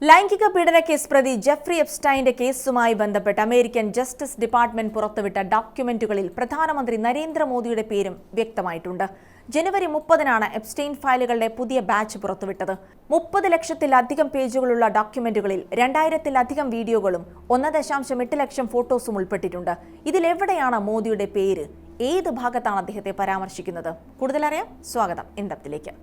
ലൈംഗിക പീഡന കേസ് പ്രതി ജെഫ്രി എപ്സ്റ്റൈന്റെ കേസുമായി ബന്ധപ്പെട്ട് അമേരിക്കൻ ജസ്റ്റിസ് ഡിപ്പാർട്ട്മെന്റ് പുറത്തുവിട്ട ഡോക്യുമെന്റുകളിൽ പ്രധാനമന്ത്രി നരേന്ദ്രമോദിയുടെ പേരും വ്യക്തമായിട്ടുണ്ട്. ജനുവരി 30-നാണ് എപ്സ്റ്റൈൻ ഫയലുകളുടെ പുതിയ ബാച്ച് പുറത്തുവിട്ടത്. 30 ലക്ഷത്തിലധികം പേജുകളുള്ള ഡോക്യുമെന്റുകളിൽ 2000-ത്തിലധികം വീഡിയോകളും 1.8 ലക്ഷം ഫോട്ടോസും ഉൾപ്പെട്ടിട്ടുണ്ട്. ഇതിലെവിടെയാണ് മോദിയുടെ പേര്? ഏത് ഭാഗത്താണ് അദ്ദേഹത്തെ പരാമർശിക്കുന്നത്? കൂടുതലറിയാം, സ്വാഗതം ഇൻഡെപ്തിലേക്ക്.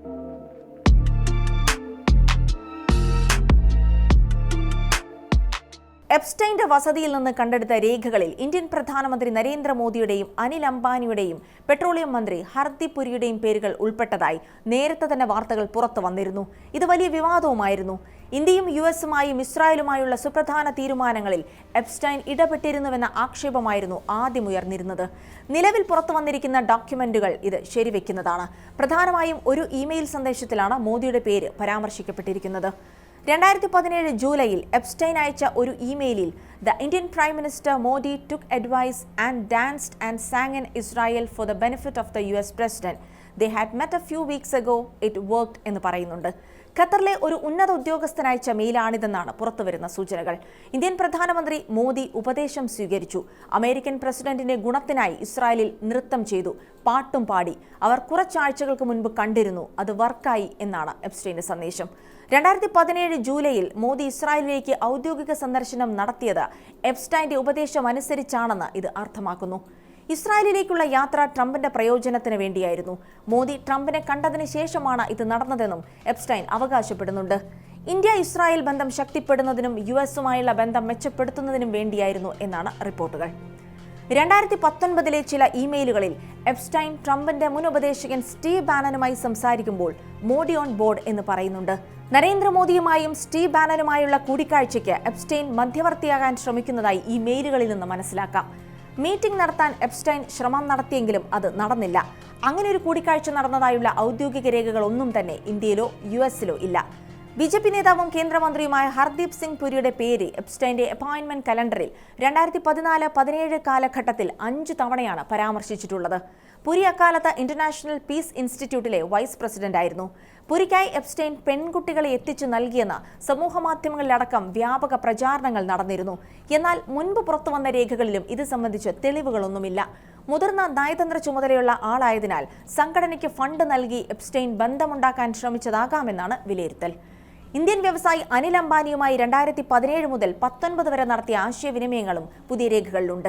എപ്സ്റ്റൈന്റെ വസതിയിൽ നിന്ന് കണ്ടെടുത്ത രേഖകളിൽ ഇന്ത്യൻ പ്രധാനമന്ത്രി നരേന്ദ്രമോദിയുടെയും അനിൽ അംബാനിയുടെയും പെട്രോളിയം മന്ത്രി ഹർദീപ് പുരിയുടെയും പേരുകൾ ഉൾപ്പെട്ടതായി നേരത്തെ തന്നെ വാർത്തകൾ പുറത്തു വന്നിരുന്നു. ഇത് വലിയ വിവാദവുമായിരുന്നു. ഇന്ത്യയും യുഎസുമായും ഇസ്രായേലുമായുള്ള സുപ്രധാന തീരുമാനങ്ങളിൽ എപ്സ്റ്റൈൻ ഇടപെട്ടിരുന്നുവെന്ന ആക്ഷേപമായിരുന്നു ആദ്യം ഉയർന്നിരുന്നത്. നിലവിൽ പുറത്തു വന്നിരിക്കുന്ന ഡോക്യുമെന്റുകൾ ഇത് ശരിവെക്കുന്നതാണ്. പ്രധാനമായും ഒരു ഇമെയിൽ സന്ദേശത്തിലാണ് മോദിയുടെ പേര് പരാമർശിക്കപ്പെട്ടിരിക്കുന്നത്. 2017 ജൂലൈയിൽ എപ്സ്റ്റൈൻ അയച്ച ഒരു ഇമെയിലിൽ the Indian prime minister Modi took advice and danced and sang in Israel for the benefit of the US president. They had met a few weeks ago, it worked എന്ന് പറയുന്നുണ്ട്. ഖത്തറിലെ ഒരു ഉന്നത ഉദ്യോഗസ്ഥനയച്ച മെയിലാണിതെന്നാണ് പുറത്തുവരുന്ന സൂചനകൾ. ഇന്ത്യൻ പ്രധാനമന്ത്രി മോദി ഉപദേശം സ്വീകരിച്ചു. അമേരിക്കൻ പ്രസിഡന്റിന്റെ ഗുണത്തിനായി ഇസ്രായേലിൽ നൃത്തം ചെയ്തു, പാട്ടും പാടി. അവർ കുറച്ചാഴ്ചകൾക്ക് മുൻപ് കണ്ടിരുന്നു, അത് വർക്കായി എന്നാണ് എപ്സ്റ്റൈന്റെ സന്ദേശം. 2017 ജൂലൈയിൽ മോദി ഇസ്രായേലിലേക്ക് ഔദ്യോഗിക സന്ദർശനം നടത്തിയത് എപ്സ്റ്റൈന്റെ ഉപദേശം അനുസരിച്ചാണെന്ന് ഇത് അർത്ഥമാക്കുന്നു. ഇസ്രായേലിലേക്കുള്ള യാത്ര ട്രംപിന്റെ പ്രയോജനത്തിന് വേണ്ടിയായിരുന്നു. മോദി ട്രംപിനെ കണ്ടതിന് ശേഷമാണ് ഇത് നടന്നതെന്നും എപ്സ്റ്റൈൻ അവകാശപ്പെടുന്നുണ്ട്. ഇന്ത്യ ഇസ്രായേൽ ബന്ധം ശക്തിപ്പെടുന്നതിനും യുഎസുമായുള്ള ബന്ധം മെച്ചപ്പെടുത്തുന്നതിനും വേണ്ടിയായിരുന്നു എന്നാണ് റിപ്പോർട്ടുകൾ. 2019 ചില ഇമെയിലുകളിൽ എപ്സ്റ്റൈൻ ട്രംപിന്റെ മുൻ ഉപദേശകൻ സ്റ്റീവ് ബാനനുമായി സംസാരിക്കുമ്പോൾ മോഡി ഓൺ ബോർഡ് എന്ന് പറയുന്നുണ്ട്. നരേന്ദ്രമോദിയുമായും സ്റ്റീവ് ബാനനുമായുള്ള കൂടിക്കാഴ്ചയ്ക്ക് എപ്സ്റ്റൈൻ മധ്യവർത്തിയാകാൻ ശ്രമിക്കുന്നതായി ഈ മെയിലുകളിൽ നിന്ന് മനസ്സിലാക്കാം. മീറ്റിംഗ് നടത്താൻ എപ്സ്റ്റൈൻ ശ്രമം നടത്തിയെങ്കിലും അത് നടന്നില്ല. അങ്ങനെ ഒരു കൂടിക്കാഴ്ച നടന്നതായുള്ള ഔദ്യോഗിക രേഖകളൊന്നും തന്നെ ഇന്ത്യയിലോ യുഎസിലോ ഇല്ല. ബിജെപി നേതാവും കേന്ദ്രമന്ത്രിയുമായ ഹർദീപ് സിംഗ് പുരിയുടെ പേര് എപ്സ്റ്റൈന്റെ അപ്പോയിന്റ്മെന്റ് കലണ്ടറിൽ 2014-17 കാലഘട്ടത്തിൽ 5 തവണയാണ് പരാമർശിച്ചിട്ടുള്ളത്. പുരി അക്കാലത്ത് ഇന്റർനാഷണൽ പീസ് ഇൻസ്റ്റിറ്റ്യൂട്ടിലെ വൈസ് പ്രസിഡന്റായിരുന്നു. പുരിക്കായി എപ്സ്റ്റൈൻ പെൺകുട്ടികളെ എത്തിച്ചു നൽകിയെന്ന് സമൂഹമാധ്യമങ്ങളിലടക്കം വ്യാപക പ്രചാരണങ്ങൾ നടന്നിരുന്നു. എന്നാൽ മുൻപ് പുറത്തുവന്ന രേഖകളിലും ഇത് സംബന്ധിച്ച് തെളിവുകളൊന്നുമില്ല. മുതിർന്ന നയതന്ത്ര ചുമതലയുള്ള ആളായതിനാൽ സംഘടനയ്ക്ക് ഫണ്ട് നൽകി എപ്സ്റ്റൈൻ ബന്ധമുണ്ടാക്കാൻ ശ്രമിച്ചതാകാമെന്നാണ് വിലയിരുത്തൽ. ഇന്ത്യൻ വ്യവസായി അനിൽ അംബാനിയുമായി 2017 മുതൽ 19 വരെ നടത്തിയ ആശയവിനിമയങ്ങളും പുതിയ രേഖകളിലുണ്ട്.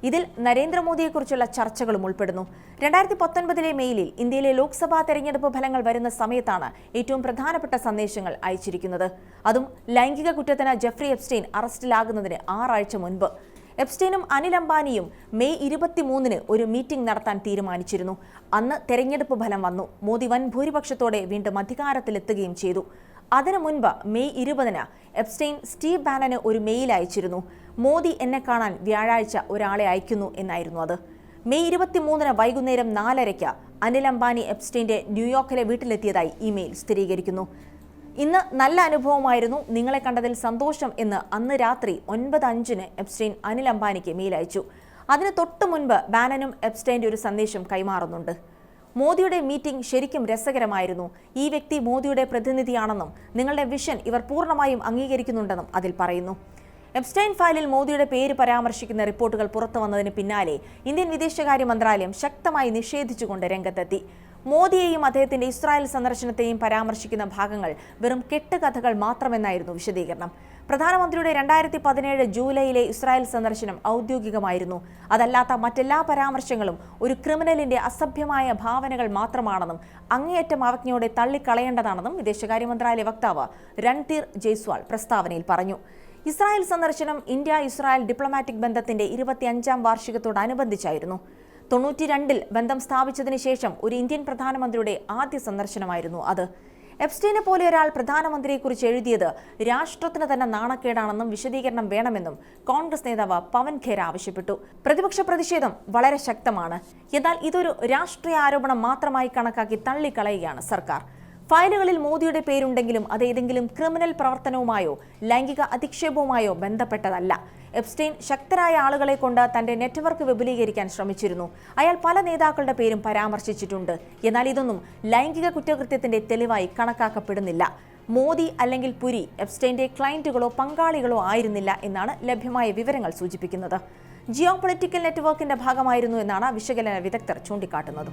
ഇതിൽ നരേന്ദ്രമോദിയെക്കുറിച്ചുള്ള ചർച്ചകളും ഉൾപ്പെടുന്നു. 2019 മെയിലിൽ ഇന്ത്യയിലെ ലോക്സഭാ തെരഞ്ഞെടുപ്പ് ഫലങ്ങൾ വരുന്ന സമയത്താണ് ഏറ്റവും പ്രധാനപ്പെട്ട സന്ദേശങ്ങൾ അയച്ചിരിക്കുന്നത്. അതും ലൈംഗിക കുറ്റത്തിന് ജെഫ്രി എപ്സ്റ്റൈൻ അറസ്റ്റിലാകുന്നതിന് 6 ആഴ്ച മുൻപ്. എപ്സ്റ്റൈനും അനിൽ അംബാനിയും മെയ് 23-ന് ഒരു മീറ്റിംഗ് നടത്താൻ തീരുമാനിച്ചിരുന്നു. അന്ന് തെരഞ്ഞെടുപ്പ് ഫലം വന്നു. മോദി വൻ ഭൂരിപക്ഷത്തോടെ വീണ്ടും അധികാരത്തിലെത്തുകയും ചെയ്തു. അതിനു മുൻപ് മെയ് 20-ന് എപ്സ്റ്റൈൻ സ്റ്റീവ് ബാനന് ഒരു മെയിൽ അയച്ചിരുന്നു. മോദി എന്നെ കാണാൻ വ്യാഴാഴ്ച ഒരാളെ അയക്കുന്നു എന്നായിരുന്നു അത്. മെയ് 23-ന് വൈകുന്നേരം 4:30 അനിൽ അംബാനി എപ്സ്റ്റൈന്റെ ന്യൂയോർക്കിലെ വീട്ടിലെത്തിയതായി ഇമെയിൽ സ്ഥിരീകരിക്കുന്നു. ഇന്ന് നല്ല അനുഭവമായിരുന്നു, നിങ്ങളെ കണ്ടതിൽ സന്തോഷം എന്ന് അന്ന് രാത്രി 9:05-ന് എപ്സ്റ്റൈൻ അനിൽ അംബാനിക്ക് മെയിൽ അയച്ചു. അതിന് തൊട്ടു മുൻപ് ബാനനും എപ്സ്റ്റൈന്റെ ഒരു സന്ദേശം കൈമാറുന്നുണ്ട്. മോദിയുടെ മീറ്റിംഗ് ശരിക്കും രസകരമായിരുന്നു. ഈ വ്യക്തി മോദിയുടെ പ്രതിനിധിയാണെന്നും നിങ്ങളുടെ വിഷൻ ഇവർ പൂർണ്ണമായും അംഗീകരിക്കുന്നുണ്ടെന്നും അതിൽ പറയുന്നു. എപ്സ്റ്റൈൻ ഫയലിൽ മോദിയുടെ പേര് പരാമർശിക്കുന്ന റിപ്പോർട്ടുകൾ പുറത്തു വന്നതിന് പിന്നാലെ ഇന്ത്യൻ വിദേശകാര്യ മന്ത്രാലയം ശക്തമായി നിഷേധിച്ചുകൊണ്ട് രംഗത്തെത്തി. മോദിയെയും അദ്ദേഹത്തിന്റെ ഇസ്രായേൽ സന്ദർശനത്തെയും പരാമർശിക്കുന്ന ഭാഗങ്ങൾ വെറും കെട്ടുകഥകൾ മാത്രമെന്നായിരുന്നു വിശദീകരണം. പ്രധാനമന്ത്രിയുടെ 2017 ജൂലൈയിലെ ഇസ്രായേൽ സന്ദർശനം ഔദ്യോഗികമായിരുന്നു. അതല്ലാത്ത മറ്റെല്ലാ പരാമർശങ്ങളും ഒരു ക്രിമിനലിന്റെ അസഭ്യമായ ഭാവനകൾ മാത്രമാണെന്നും അങ്ങേയറ്റം അവജ്ഞയോടെ തള്ളിക്കളയേണ്ടതാണെന്നും വിദേശകാര്യ മന്ത്രാലയ വക്താവ് രൺധീർ ജയ്സ്വാൾ പ്രസ്താവനയിൽ പറഞ്ഞു. ഇസ്രായേൽ സന്ദർശനം ഇന്ത്യ ഇസ്രായേൽ ഡിപ്ലോമാറ്റിക് ബന്ധത്തിന്റെ 25-ാം വാർഷികത്തോടനുബന്ധിച്ചായിരുന്നു. 92-ൽ ബന്ധം സ്ഥാപിച്ചതിന് ശേഷം ഒരു ഇന്ത്യൻ പ്രധാനമന്ത്രിയുടെ ആദ്യ സന്ദർശനമായിരുന്നു അത്. എപ്സ്റ്റൈനെ പോലെ ഒരാൾ പ്രധാനമന്ത്രിയെക്കുറിച്ച് എഴുതിയത് രാഷ്ട്രത്തിന് തന്നെ നാണക്കേടാണെന്നും വിശദീകരണം വേണമെന്നും കോൺഗ്രസ് നേതാവ് പവൻ ഖേര ആവശ്യപ്പെട്ടു. പ്രതിപക്ഷ പ്രതിഷേധം വളരെ ശക്തമാണ്. എന്നാൽ ഇതൊരു രാഷ്ട്രീയ ആരോപണം മാത്രമായി കണക്കാക്കി തള്ളിക്കളയുകയാണ് സർക്കാർ. ഫയലുകളിൽ മോദിയുടെ പേരുണ്ടെങ്കിലും അത് ഏതെങ്കിലും ക്രിമിനൽ പ്രവർത്തനവുമായോ ലൈംഗിക അധിക്ഷേപവുമായോ ബന്ധപ്പെട്ടതല്ല. എപ്സ്റ്റൈൻ ശക്തരായ ആളുകളെ കൊണ്ട് തന്റെ നെറ്റ്വർക്ക് വിപുലീകരിക്കാൻ ശ്രമിച്ചിരുന്നു. അയാൾ പല നേതാക്കളുടെ പേരും പരാമർശിച്ചിട്ടുണ്ട്. എന്നാൽ ഇതൊന്നും ലൈംഗിക കുറ്റകൃത്യത്തിന്റെ തെളിവായി കണക്കാക്കപ്പെടുന്നില്ല. മോദി അല്ലെങ്കിൽ പുരി എപ്സ്റ്റൈന്റെ ക്ലയന്റുകളോ പങ്കാളികളോ ആയിരുന്നില്ല എന്നാണ് ലഭ്യമായ വിവരങ്ങൾ സൂചിപ്പിക്കുന്നത്. ജിയോ പൊളിറ്റിക്കൽ നെറ്റ്വർക്കിന്റെ ഭാഗമായിരുന്നു എന്നാണ് വിശകലന വിദഗ്ധർ ചൂണ്ടിക്കാട്ടുന്നത്.